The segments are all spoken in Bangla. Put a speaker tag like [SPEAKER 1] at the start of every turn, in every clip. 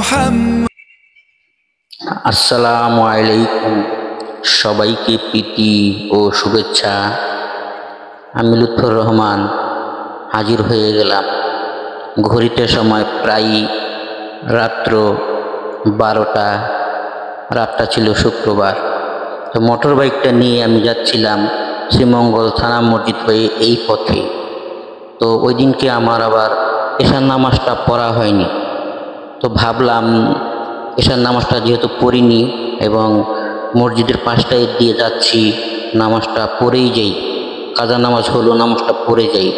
[SPEAKER 1] محمد।
[SPEAKER 2] আসসালামু আলাইকুম, সবাইকে প্রীতি ও শুভেচ্ছা। আমি লুৎফর রহমান হাজির হয়ে গেলাম। ঘড়িতে সময় প্রায় রাত্র 12টা। রাতটা ছিল শুক্রবার। তো মোটর বাইকটা নিয়ে আমি যাচ্ছিলাম শ্রীমঙ্গল থানা মসজিদ হয়ে এই পথে। তো ওই দিনকে আমার আবার এশার নামাজটা পড়া হয়নি। তো ভাবলাম এশার নামাজটা যেহেতু পড়িনি এবং মসজিদের পাশটায় দিয়ে যাচ্ছি, নামাজটা পড়েই যাই। কাজা নামাজ হলো, নামাজটা পড়ে যাই।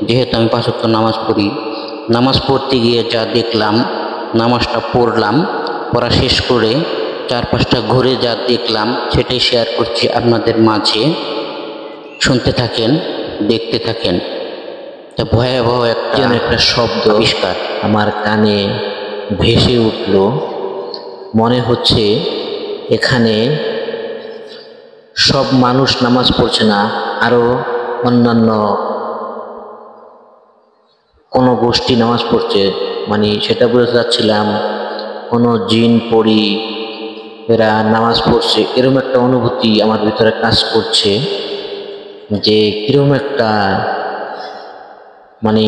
[SPEAKER 2] যেহেতু আমি 5 ওয়াক্ত নামাজ পড়ি, নামাজ পড়তে গিয়ে যা দেখলাম, নামাজটা পড়লাম, পড়া শেষ করে 4-5টা ঘুরে যা দেখলাম সেটাই শেয়ার করছি আপনাদের মাঝে। শুনতে থাকেন, দেখতে থাকেন। তা ভয়াবহ একটা শব্দ আবিষ্কার আমার কানে ভেসে উঠল। মনে হচ্ছে এখানে সব মানুষ নামাজ পড়ছে না, আরও অন্যান্য কোনো গোষ্ঠী নামাজ পড়ছে। মানে সেটা বুঝতে চাচ্ছিলাম কোনো জিন পড়ি এরা নামাজ পড়ছে, এরকম একটা অনুভূতি আমার ভিতরে কাজ করছে যে কিরকম একটা মানে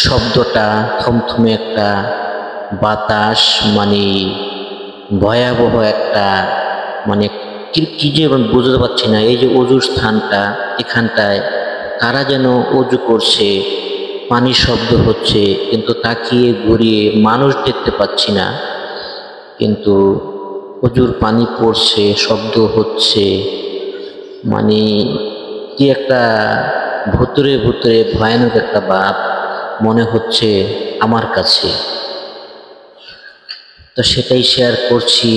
[SPEAKER 2] শব্দটা থমথমে একটা বাতাস, মানে ভয়াবহ একটা মানে কি যে বুঝতে পারছি না। এই যে অজুর স্থানটা, এখানটায় কারা যেন অজু করছে, পানির শব্দ হচ্ছে, কিন্তু তাকিয়ে ঘুরিয়ে মানুষ দেখতে পাচ্ছি না, কিন্তু অজুর পানি পড়ছে, শব্দ হচ্ছে। মানে কি একটা ভুতুরে ভুতুরে ভয়ানক একটা ভাব মনে হচ্ছে আমার কাছে। তো সেটাই শেয়ার করছি।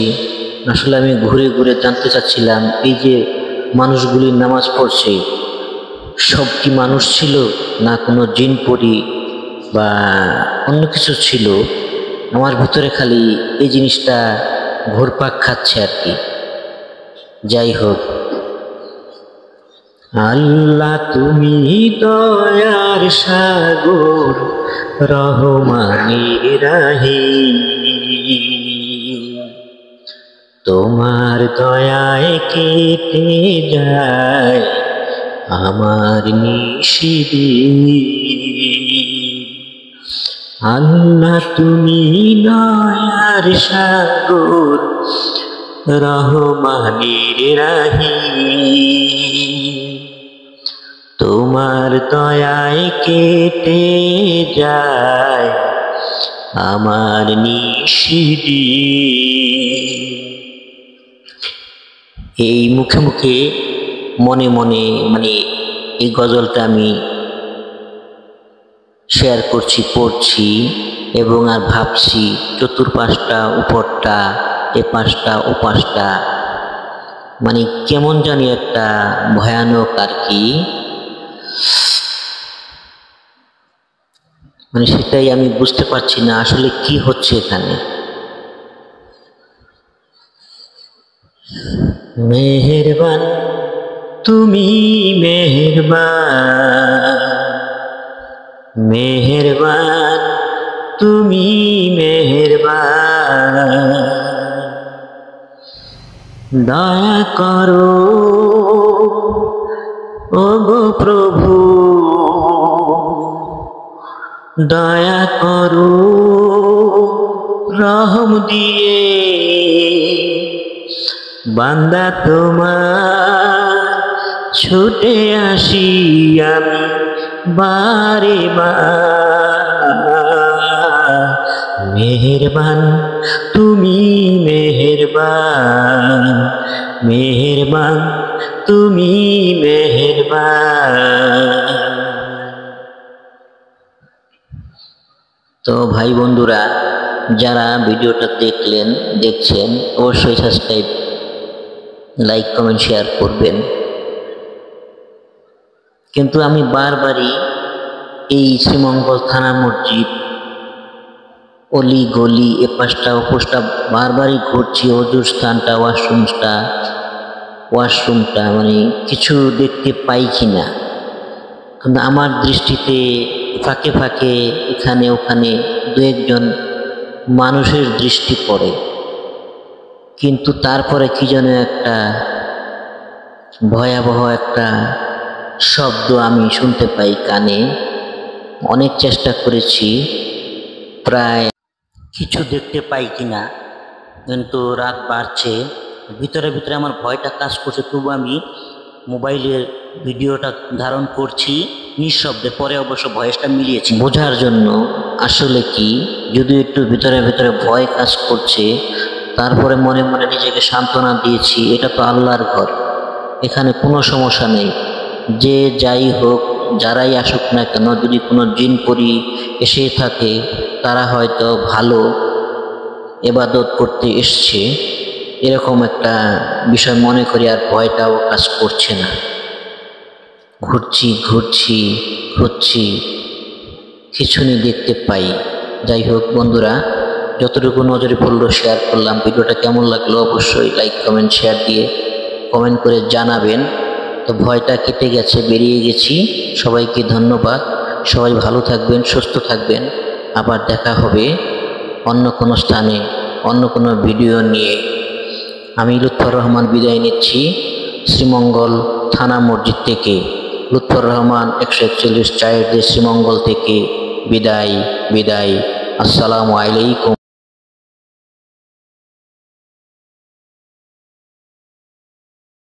[SPEAKER 2] আসলে আমি ঘুরে ঘুরে জানতে চাচ্ছিলাম এই যে মানুষগুলি নামাজ পড়ছে সব কি মানুষ ছিল, না কোনো জিন পরি বা অন্য কিছু ছিল। আমার ভিতরে খালি এই জিনিসটা ঘুরপাক খাচ্ছে আর কি। যাই হোক, আল্লাহ তুমি দয়ার সাগর, রহমানির রাহিম, তোমার দয়ায় কেটে যায় আমার নিশিদিন। আল্লাহ তুমি দয়ার সাগর, রহমানির রাহিম, তোমার দয়ায় কেটে যায় আমার নিশিদিন। এই মুখে মুখে মনে মনে মানে এই গজলটা আমি শেয়ার করছি, পড়ছি এবং আর ভাবছি চতুর্পাশটা, উপরটা, এ পাশটা, ও পাশটা, মানে কেমন জানি একটা ভয়ানক আর কি। মানে সেটাই আমি বুঝতে পারছি না আসলে কি হচ্ছে এখানে। মেহেরবান তুমি, মেহেরবান, মেহেরবান তুমি, মেহেরবান, দয়া করো ওগো প্রভু, দয়া করো রহম দিয়ে, বান্দা তোমার ছুটে আসি আমি বারে বার। মেহেরবান তুমি, মেহেরবান, মেহেরবান তুমি, মেহেরবান। তো ভাই বন্ধুরা, যারা ভিডিওটা দেখছেন অবশ্যই সাবস্ক্রাইব, লাইক, কমেন্ট, শেয়ার করবেন। কিন্তু আমি বারবারই এই শ্রীমঙ্গল থানা মসজিদ, অলি গলি, এ পাশটা ও পাশটা বারবারই ঘুরছি। অজুর স্থানটা, ওয়াশরুমটা মানে কিছু দেখতে পাই কিনা। কিন্তু আমার দৃষ্টিতে ফাঁকে ফাঁকে এখানে ওখানে দু একজন
[SPEAKER 1] মানুষের দৃষ্টি পড়ে, কিন্তু তারপরে কি যেন একটা ভয়াবহ একটা শব্দ আমি শুনতে পাই কানে। অনেক চেষ্টা করেছি, প্রায় কিছু দেখতে পাই কিনা, কিন্তু রাত বাড়ছে, ভিতরে ভিতরে আমার ভয়টা কাজ করছে, তবু আমি মোবাইলের ভিডিওটা ধারণ করছি নিঃশব্দে। পরে অবশ্য ভয়েসটা মিলিয়েছি বোঝার জন্য আসলে কি, যদি একটু ভিতরে ভিতরে ভয় কাজ করছে, তারপরে মনে মনে নিজেকে সান্ত্বনা দিয়েছি, এটা তো আল্লাহর ঘর, এখানে কোনো সমস্যা নেই। যে যাই হোক, যারাই আসুক না কেন, যদি কোনো জিন পরি এসে থাকে, তারা হয়তো ভালো ইবাদত করতে এসছে, এরকম একটা বিষয় মনে করি, আর ভয়টাও কাজ করছে না। ঘুরছি ঘুরছি ঘুরছি, কিছু নিয়ে দেখতে পাই। যাই হোক বন্ধুরা, যতটুকু নজরে পড়লো শেয়ার করলাম। ভিডিওটা কেমন লাগলো অবশ্যই লাইক কমেন্ট শেয়ার দিয়ে কমেন্ট করে জানাবেন। তো ভয়টা কেটে গেছে, বেরিয়ে গেছি। সবাইকে ধন্যবাদ। সবাই ভালো থাকবেন, সুস্থ থাকবেন। আবার দেখা হবে অন্য কোনো স্থানে, অন্য কোনো ভিডিও নিয়ে। আমি লুৎফর রহমান বিদায় নিচ্ছি শ্রীমঙ্গল থানা মসজিদ থেকে। লুৎফর রহমান 141 চায়ের শ্রীমঙ্গল থেকে বিদায়। আসসালামু আলাইকুম।